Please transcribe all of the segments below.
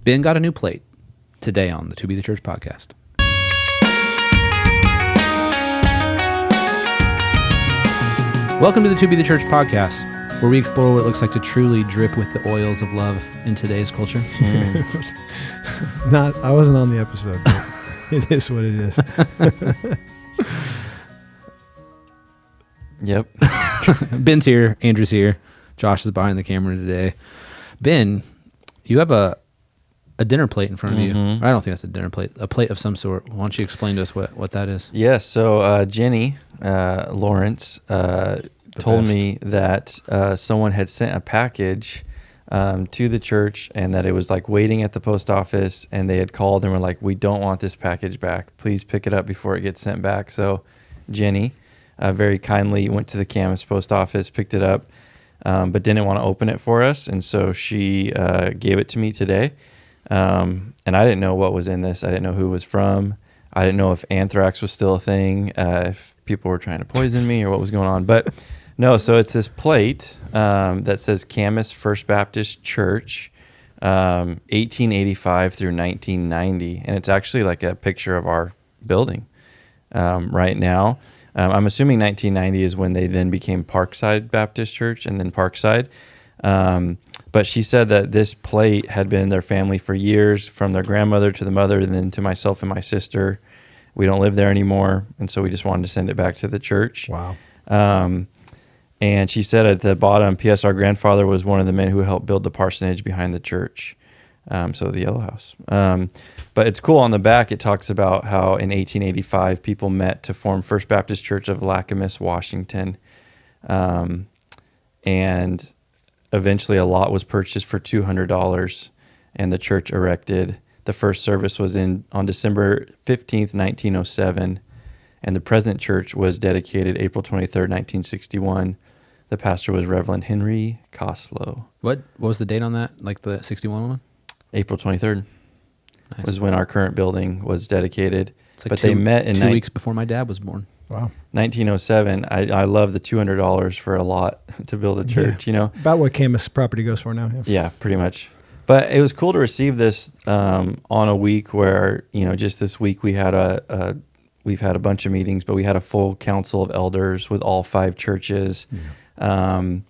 Ben got a new plate today on the To Be the Church podcast. Welcome to the To Be the Church podcast, where we explore what it looks like to truly drip with the oils of love in today's culture. I wasn't on the episode, but it is what it is. Yep. Ben's here. Andrew's here. Josh is behind the camera today. Ben, you have a dinner plate in front of you. I don't think that's a dinner plate. A plate of some sort. Why don't you explain to us what that is? Yes. So Jenny Lawrence told me that someone had sent a package to the church, and that it was like waiting at the post office, and they had called and were like, "We don't want this package back. Please pick it up before it gets sent back." So Jenny very kindly went to the Camas post office, picked it up, but didn't want to open it for us, and so she gave it to me today. And I didn't know what was in this. I didn't know who it was from. I didn't know if anthrax was still a thing, if people were trying to poison me or what was going on. But no, so it's this plate that says Camas First Baptist Church, 1885 through 1990. And it's actually like a picture of our building right now. I'm assuming 1990 is when they then became Parkside Baptist Church and then Parkside. But she said that this plate had been in their family for years, from their grandmother to the mother, and then to myself and my sister. We don't live there anymore, and so we just wanted to send it back to the church. Wow. And she said at the bottom, P.S. our grandfather was one of the men who helped build the parsonage behind the church, so the Yellow House. But it's cool. On the back, it talks about how in 1885, people met to form First Baptist Church of Lacamas, Washington. And eventually a lot was purchased for $200, and the church erected. The first service was on December 15th, 1907, and the present church was dedicated April 23rd, 1961. The pastor was Reverend Henry Coslow. What was the date on that? Like the 61 one? April 23rd Nice. was when our current building was dedicated. It's like but they met in 2 weeks before my dad was born. Wow. 1907. I love the $200 for a lot to build a church, you know? About what Camas property goes for now. Yeah. Yeah, pretty much. But it was cool to receive this on a week where, you know, just this week we've had a bunch of meetings, but we had a full council of elders with all 5 churches. And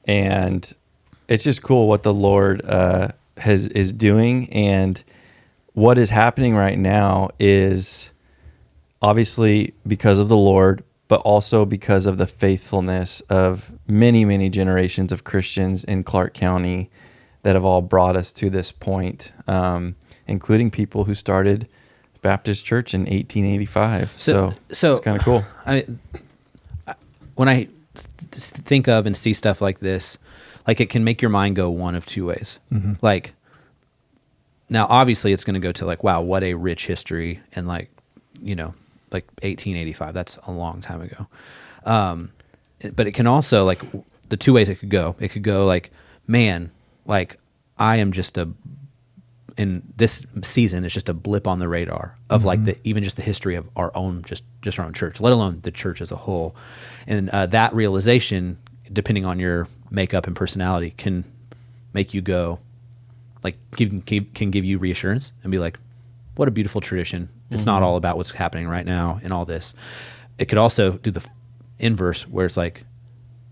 it's just cool what the Lord is doing. And what is happening right now is obviously because of the Lord, but also because of the faithfulness of many, many generations of Christians in Clark County that have all brought us to this point, including people who started Baptist Church in 1885. So it's kind of cool. When I think of and see stuff like this, like it can make your mind go one of two ways. Like, now obviously it's going to go to like, wow, what a rich history, and like, you know, like 1885, that's a long time ago. But it can also, like, the two ways it could go like, man, like I am just in this season, it's just a blip on the radar of like even just the history of our own, just our own church, let alone the church as a whole. And that realization, depending on your makeup and personality, can make you go, like, can give you reassurance and be like, what a beautiful tradition. It's not all about what's happening right now and all this. It could also do the inverse, where it's like,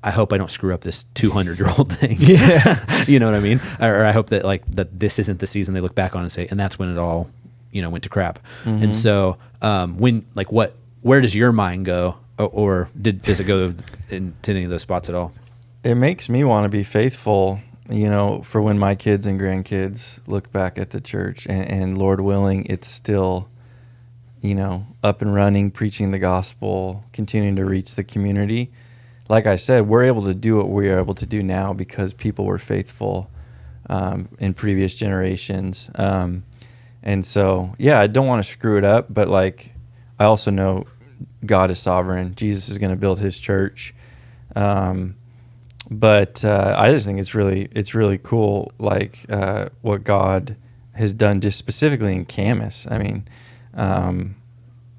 I hope I don't screw up this 200-year-old thing. Yeah. You know what I mean? Or I hope that that this isn't the season they look back on and say, and that's when it all, you know, went to crap. And so where does your mind go, or does it go into any of those spots at all? It makes me want to be faithful, you know, for when my kids and grandkids look back at the church, and Lord willing, it's still, you know, up and running, preaching the gospel, continuing to reach the community. Like I said, we're able to do what we are able to do now because people were faithful in previous generations. And so, yeah, I don't want to screw it up, but like, I also know God is sovereign. Jesus is going to build his church. But I just think it's really cool, like what God has done just specifically in Camas. I mean,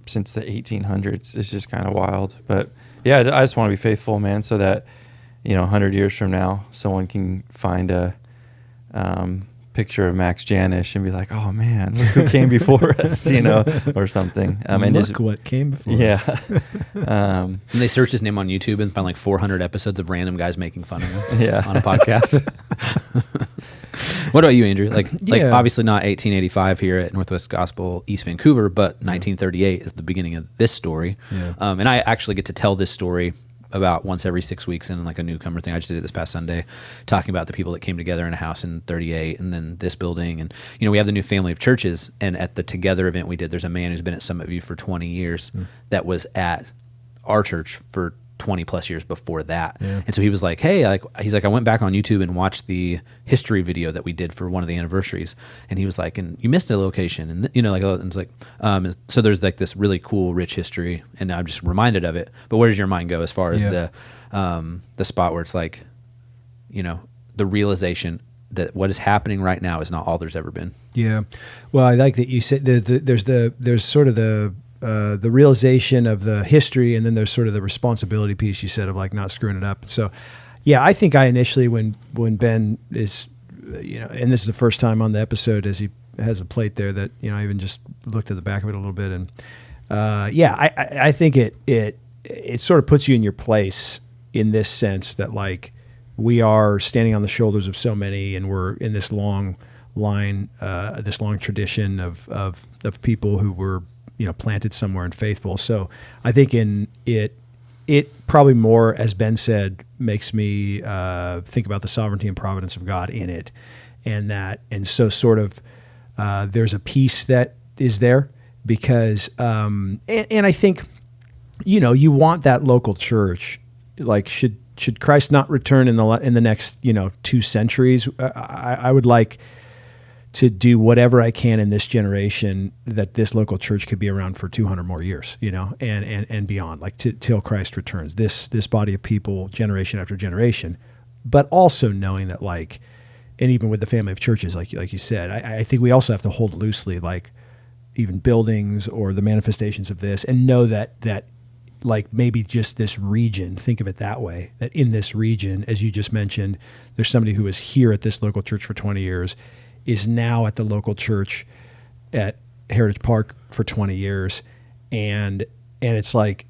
since the 1800s, it's just kind of wild. But yeah, I just want to be faithful, man, so that, you know, 100 years from now, someone can find a picture of Max Janish and be like, oh man, look who came before us, or something. And Look what came before us. yeah. And they search his name on YouTube and find like 400 episodes of random guys making fun of him Yeah. on a podcast. What about you, Andrew? Like Yeah. obviously not 1885 here at Northwest Gospel East Vancouver, but 1938 is the beginning of this story. Yeah. And I actually get to tell this story about once every 6 weeks in like a newcomer thing. I just did it this past Sunday, talking about the people that came together in a house in 38 and then this building. And, we have the new family of churches. And at the Together event we did, there's a man who's been at Summit View for 20 years that was at our church for 20 plus years before that. Yeah. And so he was like, hey, he's like, I went back on YouTube and watched the history video that we did for one of the anniversaries. And he was like, and you missed a location. And, and it's like, so there's like this really cool, rich history. And I'm just reminded of it. But where does your mind go as far as the spot where it's like, the realization that what is happening right now is not all there's ever been? Yeah. Well, I like that you said there's sort of the realization of the history, and then there's sort of the responsibility piece you said of like not screwing it up. So, yeah, I think I initially when Ben is, and this is the first time on the episode as he has a plate there that I even just looked at the back of it a little bit, and I think it sort of puts you in your place in this sense that like we are standing on the shoulders of so many, and we're in this long line, this long tradition of people who were planted somewhere and faithful. So I think it probably more, as Ben said, makes me think about the sovereignty and providence of God in it, and so sort of there's a peace that is there because and I think you want that local church. Like should Christ not return in the next 2 centuries, I would like to do whatever I can in this generation that this local church could be around for 200 more years, and beyond, like till Christ returns. This body of people, generation after generation, but also knowing that, like, and even with the family of churches, like you said, I think we also have to hold loosely, like, even buildings or the manifestations of this, and know that like maybe just this region, think of it that way, that in this region, as you just mentioned, there's somebody who was here at this local church for 20 years, is now at the local church at Heritage Park for 20 years. And it's like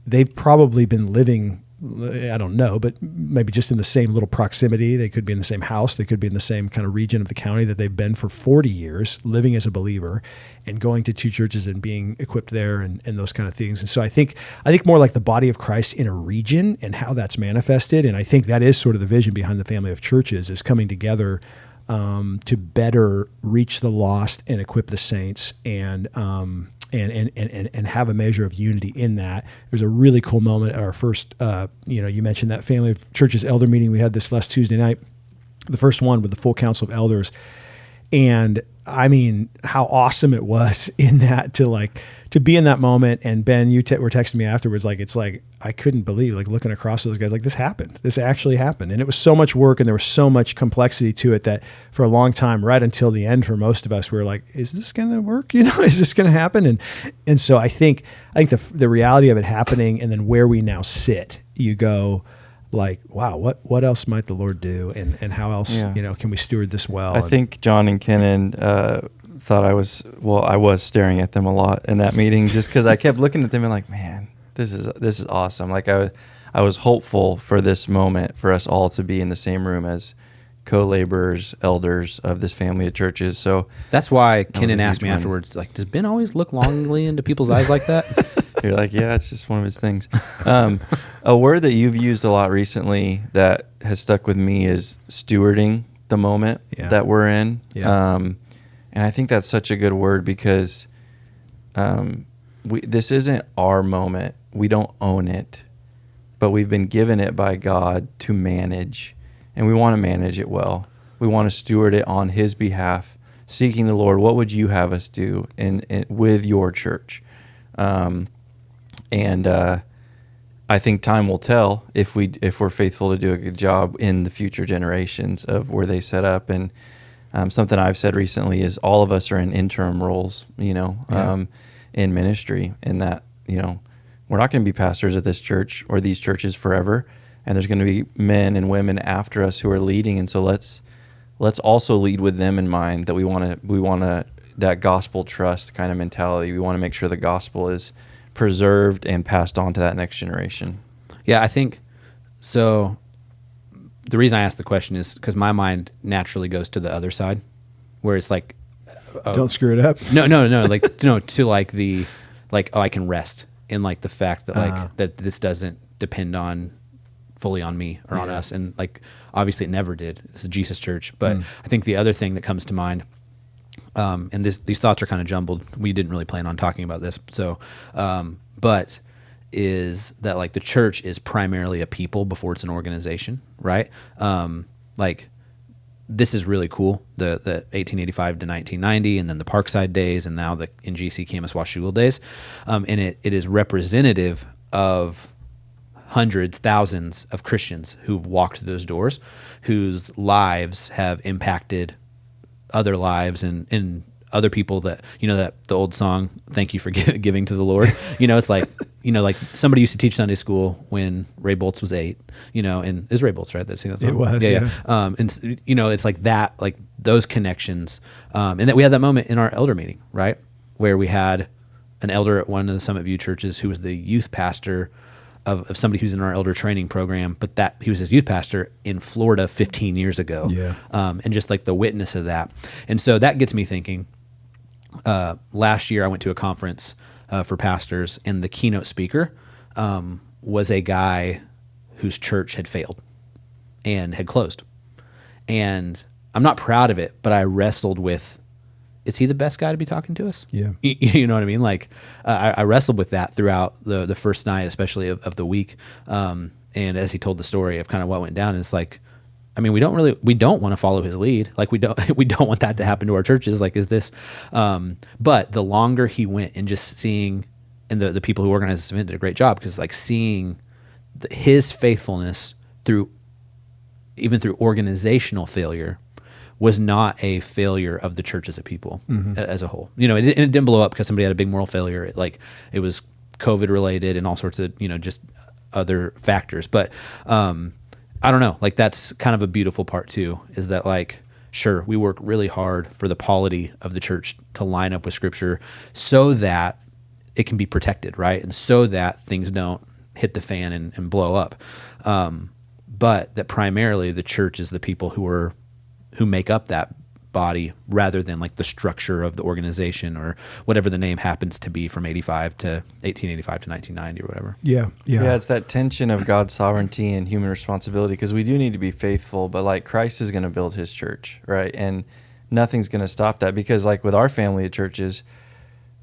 they've probably been living, I don't know, but maybe just in the same little proximity. They could be in the same house. They could be in the same kind of region of the county that they've been for 40 years, living as a believer and going to 2 churches and being equipped there and those kind of things. And so I think more like the body of Christ in a region and how that's manifested. And I think that is sort of the vision behind the family of churches, is coming together to better reach the lost and equip the saints and have a measure of unity in that. There's a really cool moment at our first, you mentioned that family of churches elder meeting we had this last Tuesday night, the first one with the full council of elders. And I mean, how awesome it was in that to be in that moment. And Ben, you were texting me afterwards, like, it's like, I couldn't believe, like, looking across those guys, like, this happened. This actually happened. And it was so much work and there was so much complexity to it that for a long time, right until the end, for most of us, we were like, is this going to work? Is this going to happen? And so I think the reality of it happening, and then where we now sit, you go, like, wow, what else might the Lord do, and how else can we steward this well? I think John and Kenan thought I was staring at them a lot in that meeting, just because I kept looking at them and like, man, this is awesome. Like I was hopeful for this moment for us all to be in the same room as co-laborers, elders of this family of churches. So that's why Kenan asked me afterwards, like, does Ben always look longingly into people's eyes like that? You're like, yeah, it's just one of his things. A word that you've used a lot recently that has stuck with me is stewarding the moment that we're in. Yeah. And I think that's such a good word because this isn't our moment. We don't own it, but we've been given it by God to manage, and we want to manage it well. We want to steward it on His behalf, seeking the Lord. What would you have us do with your church? And I think time will tell if we're faithful to do a good job in the future generations of where they set up. And something I've said recently is all of us are in interim roles, in ministry, in that, we're not going to be pastors at this church or these churches forever. And there's going to be men and women after us who are leading. And so let's let's also lead with them in mind, that we want to that gospel trust kind of mentality. We want to make sure the gospel is preserved and passed on to that next generation. Yeah, I think so. The reason I asked the question is because my mind naturally goes to the other side, where it's like, Don't screw it up. no, like to like the like, oh, I can rest in like the fact that like that this doesn't depend on fully on me or on us, and like obviously it never did. It's a Jesus church, but I think the other thing that comes to mind, and these thoughts are kind of jumbled. We didn't really plan on talking about this, so but is that like the church is primarily a people before it's an organization, right? Like this is really cool. The 1885 to 1990, and then the Parkside days, and now the NGC Camas Washougal days, and it is representative of hundreds, thousands of Christians who've walked those doors, whose lives have impacted other lives and other people that, that the old song, thank you for giving to the Lord. It's like, like somebody used to teach Sunday school when Ray Boltz was 8, and is Ray Boltz, right? That song? It was, yeah. And, it's like that, like those connections. And that we had that moment in our elder meeting, right? Where we had an elder at one of the Summit View churches who was the youth pastor of somebody who's in our elder training program, but that he was his youth pastor in Florida 15 years ago. Yeah. And just like the witness of that. And so that gets me thinking, last year I went to a conference for pastors, and the keynote speaker was a guy whose church had failed and had closed. And I'm not proud of it, but I wrestled with, is he the best guy to be talking to us? Yeah. You know what I mean? Like I wrestled with that throughout the first night, especially of the week. And as he told the story of kind of what went down, it's like, I mean, we don't want to follow his lead. Like we don't want that to happen to our churches. Like, is this, but the longer he went and just seeing, and the people who organized this event did a great job, because like seeing his faithfulness even through organizational failure was not a failure of the church as a people, as a whole. It didn't blow up because somebody had a big moral failure. It was COVID related and all sorts of, just other factors. But, I don't know, like that's kind of a beautiful part too, is that like, sure, we work really hard for the polity of the church to line up with Scripture so that it can be protected, right? And so that things don't hit the fan and blow up. But that primarily the church is the people who make up that body, rather than like the structure of the organization or whatever the name happens to be from 1885 to 1990 or whatever. Yeah, it's that tension of God's sovereignty and human responsibility, because we do need to be faithful, but like Christ is going to build his church, right? And nothing's going to stop that, because like with our family of churches,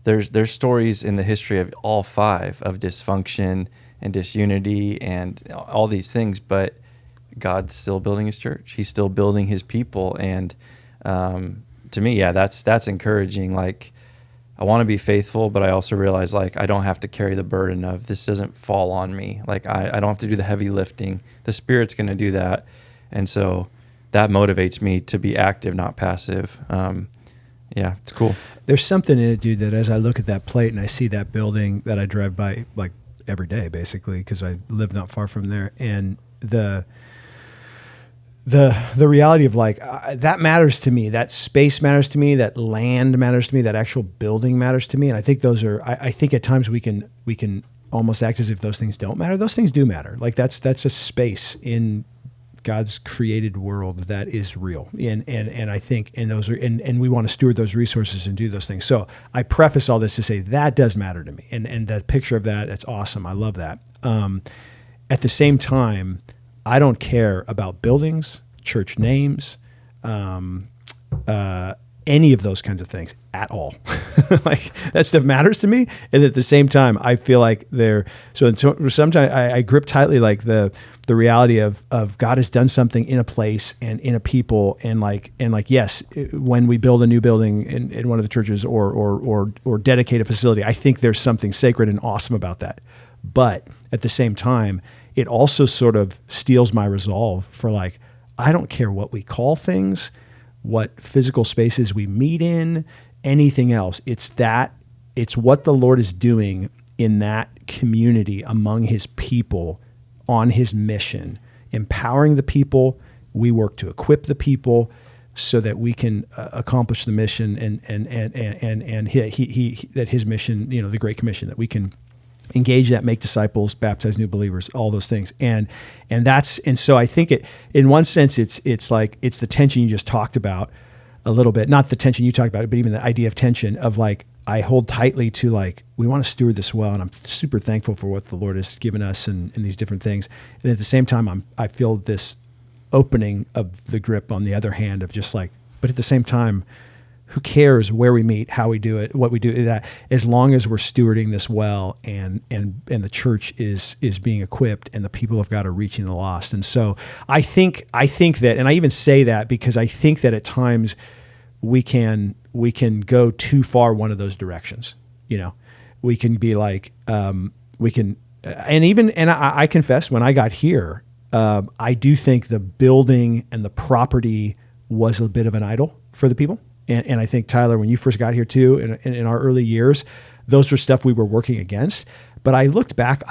there's stories in the history of all 5 of dysfunction and disunity and all these things, but God's still building his church. He's still building his people. And to me, that's encouraging. Like, I want to be faithful, but I also realize like I don't have to carry the burden of this doesn't fall on me. Like I don't have to do the heavy lifting. The Spirit's going to do that. And so that motivates me to be active, not passive. It's cool. There's something in it, dude, that as I look at that plate and I see that building that I drive by like every day, basically, because I live not far from there, and the reality of like that matters to me, that space matters to me, that land matters to me, that actual building matters to me. And I think those are, I think at times we can almost act as if those things don't matter. Those things do matter. Like that's a space in God's created world that is real. And I think, and those are, and we want to steward those resources and do those things. So I preface all this to say that does matter to me. And the picture of that's awesome. I love that. At the same time, I don't care about buildings, church names, any of those kinds of things at all. Like that stuff matters to me. And at the same time, I feel like sometimes I grip tightly like the reality of God has done something in a place and in a people, and yes, when we build a new building in one of the churches or dedicate a facility, I think there's something sacred and awesome about that. But at the same time, it also sort of steals my resolve for like, I don't care what we call things, what physical spaces we meet in, anything else. It's what the Lord is doing in that community among his people on his mission, empowering the people. We work to equip the people. so that we can accomplish the mission and that his mission, the Great Commission, that we can engage that, make disciples, baptize new believers, all those things. And so I think in one sense, it's the tension you just talked about a little bit, not the tension you talked about, but even the idea of tension of like, I hold tightly to like, we want to steward this well. And I'm super thankful for what the Lord has given us and these different things. And at the same time, I feel this opening of the grip on the other hand of just like, but at the same time, who cares where we meet, how we do it, what we do, that as long as we're stewarding this well and the church is being equipped and the people of God are reaching the lost. And so I think that, and I even say that because I think that at times we can go too far one of those directions. We can be like, I confess when I got here, I do think the building and the property was a bit of an idol for the people. And I think, Tyler, when you first got here too, in our early years, those were stuff we were working against. But I've looked back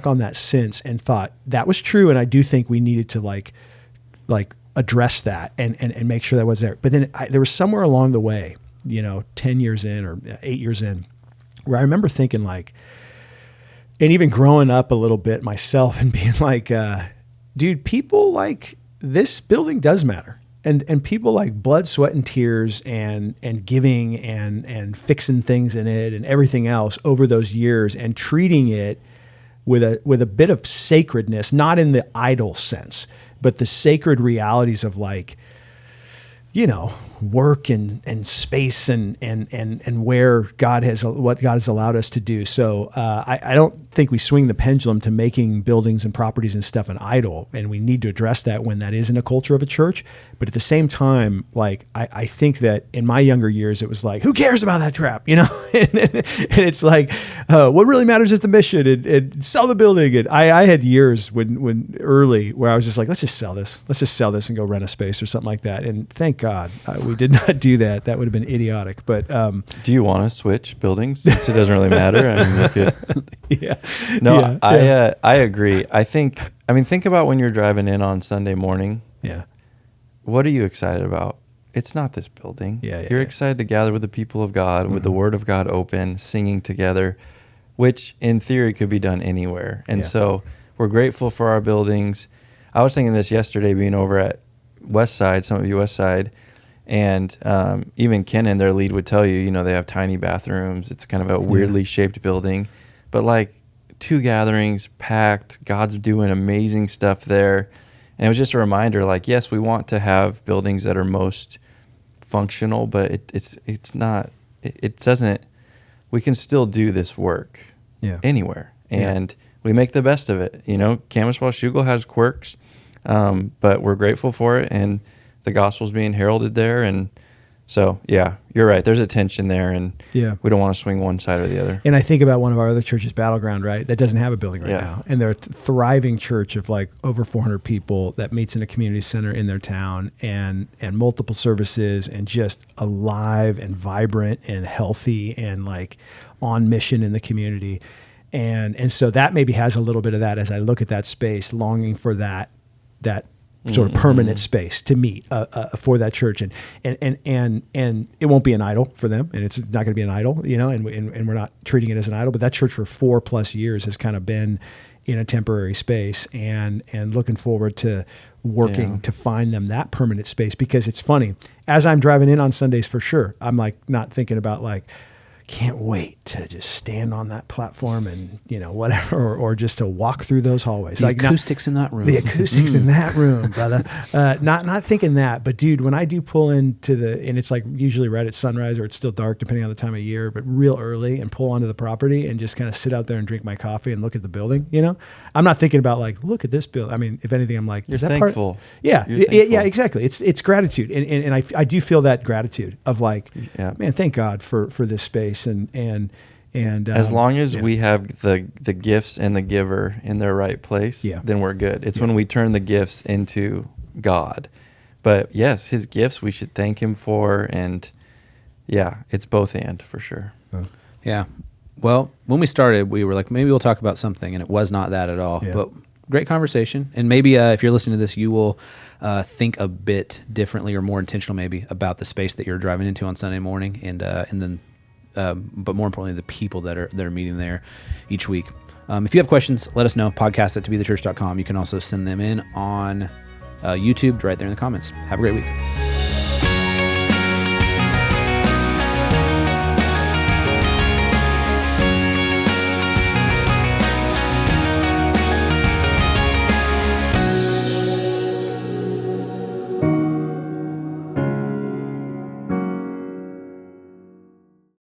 on that since and thought that was true. And I do think we needed to like address that and make sure that was there. But then there was somewhere along the way, 10 years in or 8 years in, where I remember thinking like, and even growing up a little bit myself and being like, dude, people like this building does matter. And people like blood, sweat, and tears and giving and fixing things in it and everything else over those years and treating it with a bit of sacredness, not in the idol sense, but the sacred realities of like, work and space and where what God has allowed us to do. So I don't think we swing the pendulum to making buildings and properties and stuff an idol, and we need to address that when that isn't a culture of a church. But at the same time, like I think that in my younger years, it was like, who cares about that crap, and it's like, what really matters is the mission and sell the building. And I had years when early where I was just like, let's just sell this and go rent a space or something like that. And thank God we did not do that. That would have been idiotic. But do you want to switch buildings since it doesn't really matter? I mean, look at, yeah. No, yeah. I agree. Think about when you're driving in on Sunday morning. Yeah. What are you excited about? It's not this building. You're excited to gather with the people of God, with the Word of God open, singing together, which in theory could be done anywhere. And so we're grateful for our buildings. I was thinking this yesterday, being over at Westside, some of you Westside, and even Ken in their lead would tell you, they have tiny bathrooms. It's kind of a weirdly shaped building, but like 2 gatherings packed. God's doing amazing stuff there. And it was just a reminder, like, yes, we want to have buildings that are most functional, but it's not, it doesn't, we can still do this work anywhere. And we make the best of it. Camas Washougal has quirks, but we're grateful for it. And the gospel's being heralded there. And so, yeah, you're right. There's a tension there, and we don't want to swing one side or the other. And I think about one of our other churches, Battleground, right? That doesn't have a building right now. And they're a thriving church of like over 400 people that meets in a community center in their town and multiple services and just alive and vibrant and healthy and like on mission in the community. And so that maybe has a little bit of that as I look at that space, longing for that sort of permanent space to meet for that church, and it won't be an idol for them, and it's not going to be an idol, and we're not treating it as an idol. But that church for 4+ years has kind of been in a temporary space, and looking forward to working to find them that permanent space. Because it's funny, as I'm driving in on Sundays, for sure, I'm like not thinking about like, can't wait to just stand on that platform and whatever, or just to walk through those hallways. The acoustics in that room. The acoustics in that room, brother. Not thinking that, but dude, when I do pull into and it's like usually right at sunrise or it's still dark depending on the time of year, but real early, and pull onto the property and just kind of sit out there and drink my coffee and look at the building. I'm not thinking about like, look at this building. I mean, if anything, I'm like, you're thankful. Yeah, exactly. It's gratitude, and I do feel that gratitude of like, man, thank God for this space. And as long as we have the gifts and the giver in their right place, then we're good. It's when we turn the gifts into God. But yes, his gifts we should thank him for, and it's both and for sure. Yeah. Well, when we started, we were like, maybe we'll talk about something, and it was not that at all. But great conversation. And maybe if you're listening to this, you will think a bit differently or more intentional maybe about the space that you're driving into on Sunday morning, and then, but more importantly, the people that are meeting there each week. If you have questions, let us know. Podcast@tobethechurch.com. You can also send them in on YouTube right there in the comments. Have a great week.